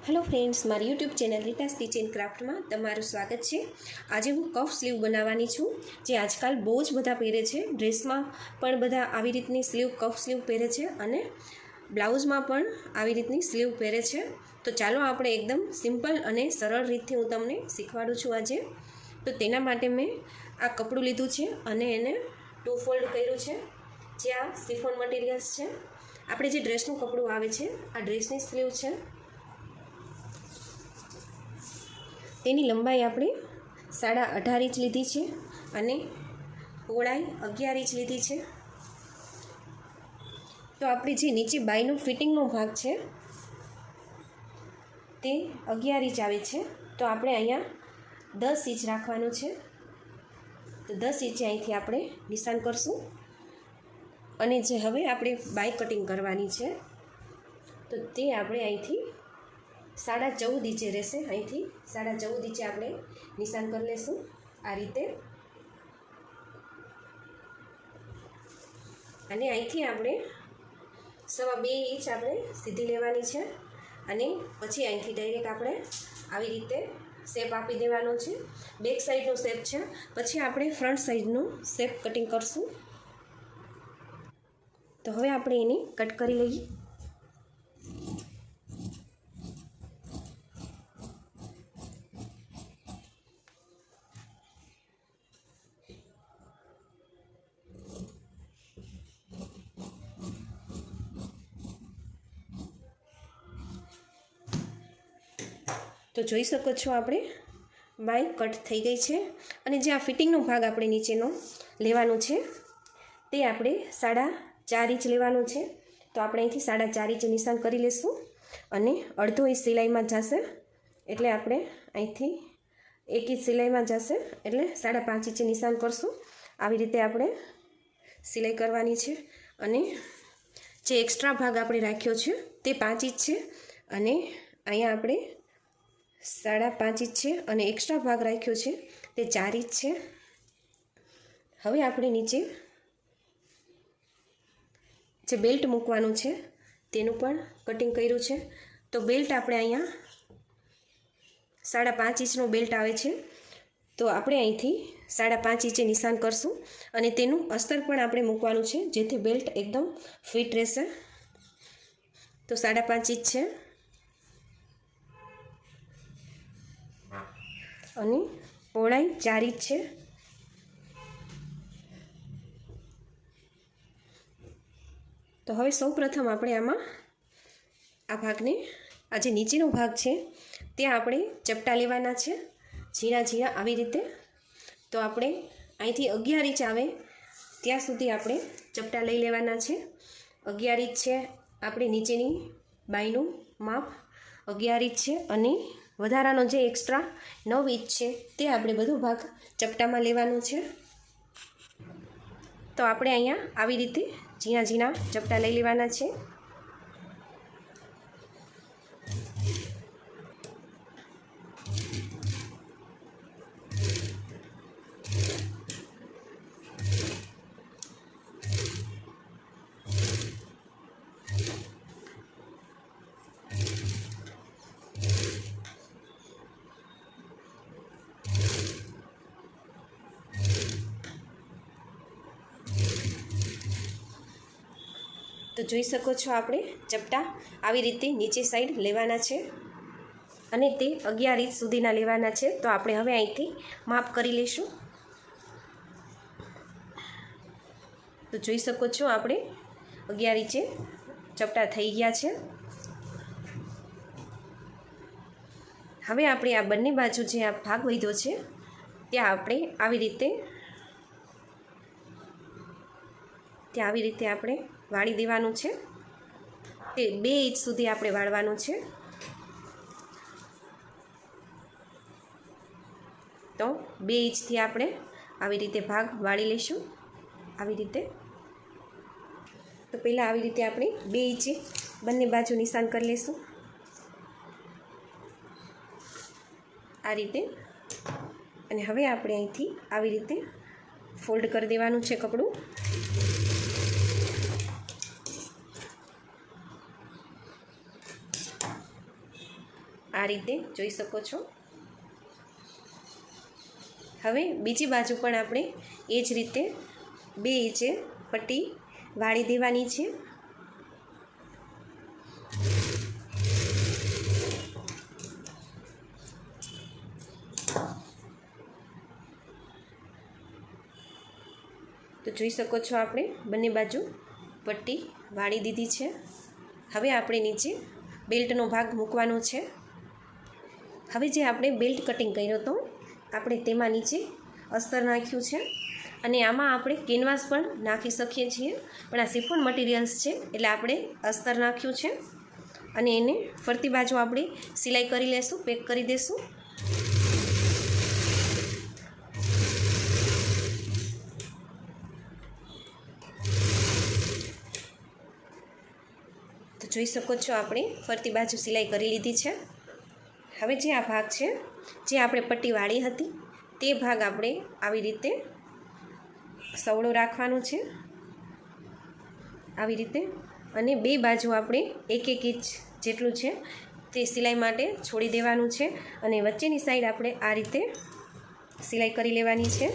Hello friends, मारी YouTube channel Rita stitch and craft में तमारुं स्वागत है। आज हूँ कफ स्लीव बनावानी छूँ, जे आजकल बहुत ज बधा पहरे छे। ड्रेस में पण बधा आवी रीतनी स्लीव कफ स्लीव पहरे छे अने ब्लाउज में पण आवी रीतनी स्लीव पहरे छे। तो चालो आपणे एकदम सिंपल अने सरल रीतथी हूँ तमने शीखवाडुं छूं आजे। तो तेना माटे मैं आ कपड़ुं लीधुं छे अने एने टू फोल्ड कर्युं छे, जे आ शिफॉन मटीरियल्स छे। आपणे जे ड्रेसनुं कपड़ुं आवे छे, आ ड्रेसनी स्लीव छे। तेनी लंबाई आपणे 18.5 इंच लीधी छे अने पहोळाई 11 इंच लीधी छे। तो आपणी जे नीचे बायनो फिटिंगनो भाग छे ते 11 इंच आवे छे। तो आपणे अहींया 10 इंच राखवानुं छे। तो 10 इंचे अहींथी आपणे निशान करशुं अने जे हवे आपणे बाय कटिंग करवानी छे, तो ते आपणे अहींथी 14.5 इंचे रहेशे। अहींथी 14.5 इंचे आपणे निशान कर लेशुं आ रीते। अने अहींथी आपणे 2.25 इंच आपणे सीधी लेवानी छे अने पछी अहींथी डायरेक्ट आपणे आवी रीते शेप आपी देवानो छे। बेक साइडनो शेप छे, पछी आपणे फ्रंट साइडनो शेप कटिंग करशुं। तो हवे आपणे एनी कट करी लईए। तो જોઈ શકો છો આપણે બાય કટ થઈ ગઈ છે અને જે આ ફિટિંગનો ભાગ આપણે નીચેનો લેવાનો છે તે આપણે 4.5 ઇંચ લેવાનો છે। તો આપણે અહીંથી 4.5 ઇંચ નિશાન કરી લેશું અને અડધો ઇંચ સિલાઈમાં જશે, એટલે આપણે અહીંથી 1 ઇંચ સિલાઈમાં જશે, એટલે 5.5 ઇંચે નિશાન કરશું। આવી રીતે આપણે સિલાઈ કરવાની છે અને જે એક્સ્ટ્રા ભાગ આપણે રાખ્યો છે તે 5 ઇંચ છે અને અહીંયા આપણે 5.5 इंच है और एक्स्ट्रा भाग राख्यो छे ते 4 इंच है। हवे आपणे नीचे जे बेल्ट मूकवानुं छे तेनुं पण कटिंग कर्युं छे। तो बेल्ट आपणे अहींया 5.5 इंचनो बेल्ट आवे छे। तो आपणे अहींथी 5.5 इंचे निशान करशुं अने तेनुं अस्तर पण आपणे मूकवानुं छे, जेथी बेल्ट एकदम फिट रहेशे। तो 5.5 इंच है અને પહોળાઈ 4 इंच છે। તો હવે સૌપ્રથમ આપણે આમાં આ ભાગને, આ જે નીચેનો ભાગ છે ત્યાં આપણે ચપટા લેવાના છે, ઝીણા ઝીણા આવી રીતે। તો આપણે અહીંથી 11 इंच આવે ત્યાં સુધી આપણે ચપટા લઈ લેવાના છે। 11 इंच છે આપણે નીચેની બાયનું માપ 11 इंच છે અને વધારાનો જે એક્સ્ટ્રા 9 इंच છે તે આપણે બધો ભાગ ચપટામાં લેવાનો છે। તો આપણે અહીંયા આવી રીતે ઝીણા ઝીણા ચપટા લઈ લેવાના છે। तो જોઈ શકો છો આપણે ચપટા આવી રીતે નીચે સાઈડ લેવાના છે અને તે 11 इंच સુધીના લેવાના છે। તો આપણે હવે અહીંથી માપ કરી લઈશું। તો જોઈ શકો છો આપણે 11 इंचे ચપટા થઈ ગયા છે। હવે આપણે આ બંને બાજુ જે આ ભાગ વધ્યો છે ત્યાં આપણે આવી રીતે આપણે વાળી દેવાનું છે। તે 2 इंच સુધી આપણે વાળવાનું છે। તો 2 इंचથી આપણે આવી રીતે ભાગ વાળી લઈશું આવી રીતે। તો પહેલાં આવી રીતે આપણે 2 इंचे બંને બાજુ નિશાન કરી લઈશું આ રીતે। અને હવે આપણે અહીંથી આવી રીતે ફોલ્ડ કરી દેવાનું છે કપડું। આ રીતે જોઈ શકો છો. હવે બીજી બાજુ પણ આપણે એ જ રીતે 2 ઇંચે પટ્ટી વાળી દેવાની છે. તો જોઈ શકો છો આપણે બંને બાજુ પટ્ટી વાળી દીધી છે. હવે આપણે નીચે બેલ્ટનો ભાગ મૂકવાનો છે. હવે જે આપણે બેલ્ટ કટિંગ કર્યો હતો આપણે તેમાં નીચે અસ્તર નાખ્યું છે અને આમાં આપણે કેનવાસ પણ નાખી શકીએ છીએ, પણ આ શિફોન મટીરિયલ્સ છે એટલે આપણે અસ્તર નાખ્યું છે અને એને ફરતી બાજુ આપણે સિલાઈ કરી લેશું, પેક કરી દેશું. તો જોઈ શકો છો આપણે ફરતી બાજુ સિલાઈ કરી લીધી છે. હવે જે આ ભાગ છે જે આપણે પટ્ટી વાળી હતી તે ભાગ આપણે આવી રીતે સવળો રાખવાનો છે, આવી રીતે, અને 2 બાજુ આપણે 1-1 ઇંચ જેટલું છે તે સિલાઈ માટે છોડી દેવાનું છે અને વચ્ચેની સાઈડ આપણે આ રીતે સિલાઈ કરી લેવાની છે.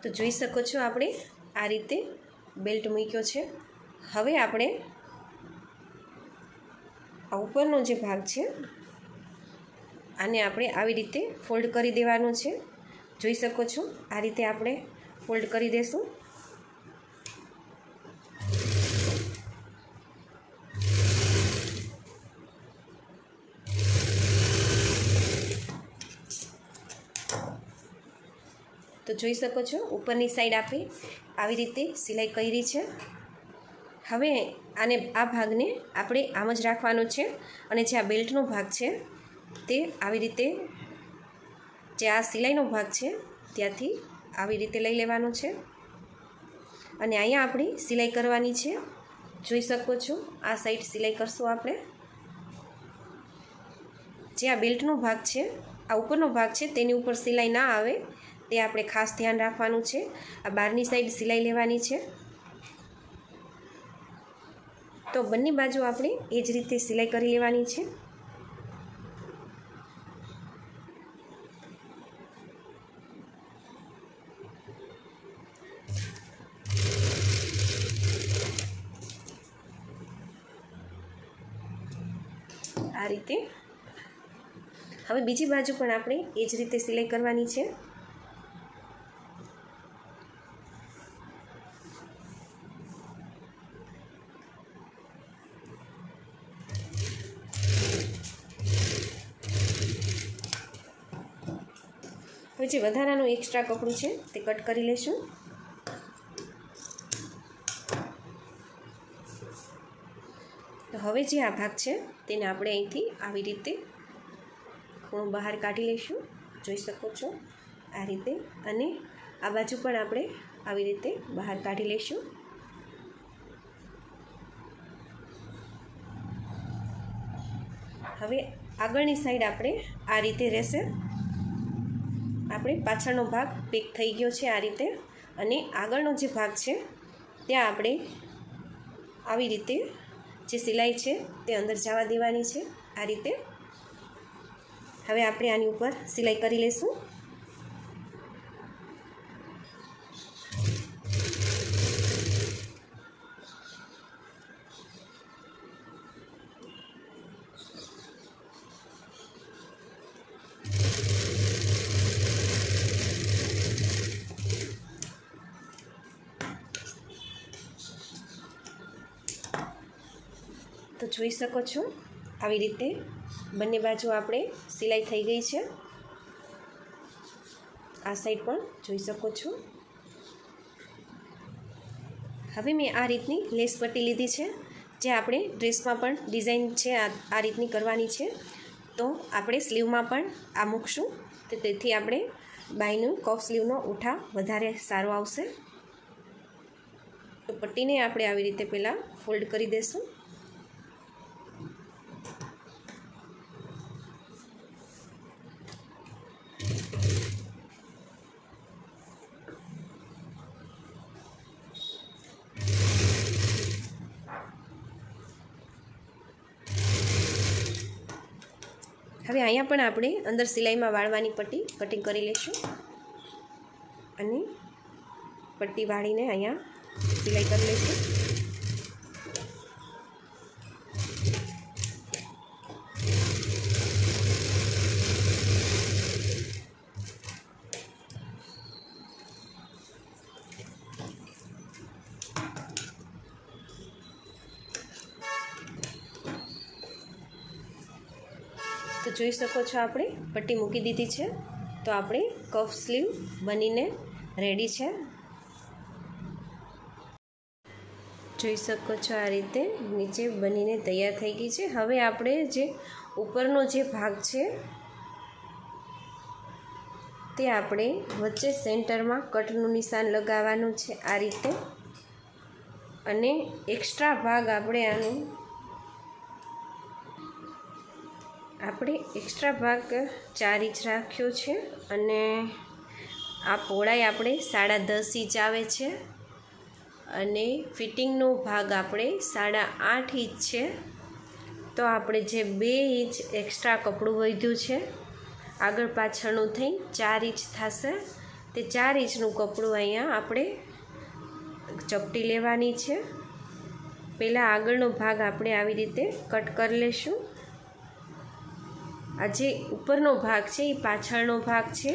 તો જોઈ શકો છો આપણે આ રીતે બેલ્ટ મૂક્યો છે. હવે આપણે આ ઉપરનો જે ભાગ છે આને આપણે આવી રીતે ફોલ્ડ કરી દેવાનો છે. જોઈ શકો છો આ રીતે આપણે ફોલ્ડ કરી દેશું. તો જોઈ શકો છો ઉપરની સાઈડ આપણે આવી રીતે સિલાઈ કરી છે. હવે આને આ ભાગને આપણે આમ જ રાખવાનો છે અને જે આ બેલ્ટનો ભાગ છે તે આવી રીતે જે આ સિલાઈનો ભાગ છે ત્યાંથી આવી રીતે લઈ લેવાનો છે અને અહીંયા આપણે સિલાઈ કરવાની છે. જોઈ શકો છો આ સાઈડ સિલાઈ કરશું આપણે. જે આ બેલ્ટનો ભાગ છે આ ઉપરનો ભાગ છે તેની ઉપર સિલાઈ ના આવે તે આપણે ખાસ ધ્યાન રાખવાનું છે. આ બહારની સાઈડ સિલાઈ લેવાની છે. તો બંને બાજુ આપણે એ જ રીતે સિલાઈ કરી લેવાની છે. આ રીતે હવે બીજી બાજુ પણ આપણે એ જ રીતે સિલાઈ કરવાની છે. હવે જે વધારાનું એક્સ્ટ્રા કપડું છે તે કટ કરી લેશું. તો હવે જે આ ભાગ છે તેને આપણે અહીંથી આવી રીતે ખૂણો બહાર કાઢી લઈશું. જોઈ શકો છો આ રીતે, અને આ બાજુ પણ આપણે આવી રીતે બહાર કાઢી લઈશું. હવે આગળની સાઈડ આપણે આ રીતે રહેશે. આપણે પાછળનો ભાગ પેક થઈ ગયો છે આ રીતે, અને આગળનો જે ભાગ છે ત્યાં આપણે આવી રીતે જે સિલાઈ છે તે અંદર જવા દેવાની છે આ રીતે. હવે આપણે આની ઉપર સિલાઈ કરી લઈશું. તો જોઈ શકો છો આવી રીતે બંને બાજુ આપણે સિલાઈ થઈ ગઈ છે. આ સાઈડ પણ જોઈ શકો છો. હવે મેં આ રીતની લેસ પટ્ટી લીધી છે જે આપણે ડ્રેસમાં પણ ડિઝાઇન છે આ રીતની કરવાની છે. તો આપણે સ્લીવમાં પણ આ મૂકશું તો તેથી આપણે બાયનું કફ સ્લીવનો ઉઠાવ વધારે સારો આવશે. તો પટ્ટીને આપણે આવી રીતે પહેલાં ફોલ્ડ કરી દઈશું. હવે અહીંયા પણ આપણે અંદર સિલાઈમાં વાળવાની પટ્ટી કટિંગ કરી લઈશું અને પટ્ટી વાળીને અહીંયા સિલાઈ કરી લઈશું. તો જોઈ શકો છો આપણે પટ્ટી મૂકી દીધી છે. તો આપણે કફ સ્લીવ બનીને રેડી છે. જોઈ શકો છો આ રીતે નીચે બનીને તૈયાર થઈ ગઈ છે. હવે આપણે જે ઉપરનો જે ભાગ છે તે આપણે વચ્ચે સેન્ટરમાં કટનું નિશાન લગાવવાનું છે આ રીતે. અને એક્સ્ટ્રા ભાગ આપણે એક્સ્ટ્રા ભાગ 4 ઇંચ રાખ્યો છે અને આ પહોળાઈ આપણે 10.5 ઇંચ આવે છે અને ફિટિંગનો ભાગ આપણે 8.5 ઇંચ છે. તો આપણે જે 2 ઇંચ એક્સ્ટ્રા કપડું વધ્યું છે આગળ પાછળનું થઈ 4 ઇંચ થશે. તે 4 ઇંચનું કપડું અહીંયા આપણે ચપટી લેવાની છે. પહેલાં આગળનો ભાગ આપણે આવી રીતે કટ કરી લઈશું. આ જે ઉપરનો ભાગ છે એ પાછળનો ભાગ છે.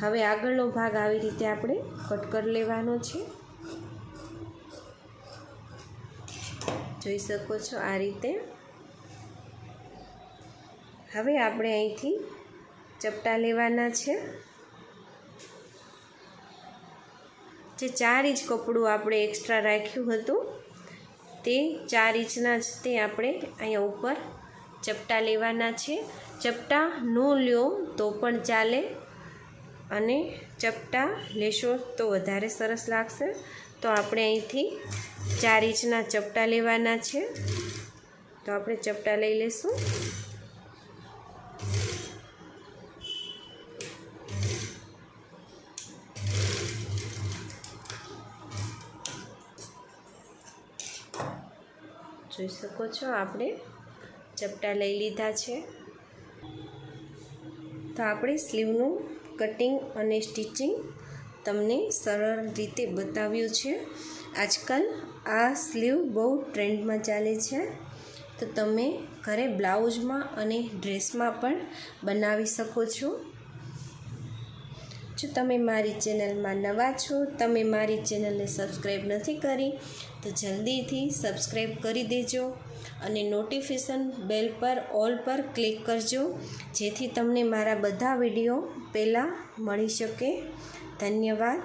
હવે આગળનો ભાગ આવી રીતે આપણે કટ કરી લેવાનો છે. જોઈ શકો છો આ રીતે. હવે આપણે અહીંથી ચપટા લેવાના છે. જે 4 ઇંચ કપડું આપણે એક્સ્ટ્રા રાખ્યું હતું તે 4 ઇંચના જ તે આપણે અહીંયા ઉપર ચપટા લેવાના છે. ચપટા ન લ્યો તો પણ ચાલે અને ચપટા લેશો તો વધારે સરસ લાગશે. તો આપણે અહીંથી 4 ઇંચના ચપટા લેવાના છે. તો આપણે ચપટા લઈ લઈશું. જોઈ શકો છો આપણે ચપટા લઈ લીધા છે. તો આપણે સ્લીવનું કટિંગ અને સ્ટિચિંગ તમને સરળ રીતે બતાવ્યું છે. આજકાલ આ સ્લીવ બહુ ટ્રેન્ડમાં ચાલે છે. તો તમે ઘરે બ્લાઉઝમાં અને ડ્રેસમાં પણ બનાવી શકો છો. જો તમે મારી ચેનલમાં નવા છો, તમે મારી ચેનલને સબસ્ક્રાઈબ નથી કરી તો જલ્દીથી સબસ્ક્રાઈબ કરી દેજો અને નોટિફિકેશન બેલ પર ઓલ પર ક્લિક કરજો, જેથી તમને મારા બધા વિડીયો પહેલાં મળી શકે. ધન્યવાદ.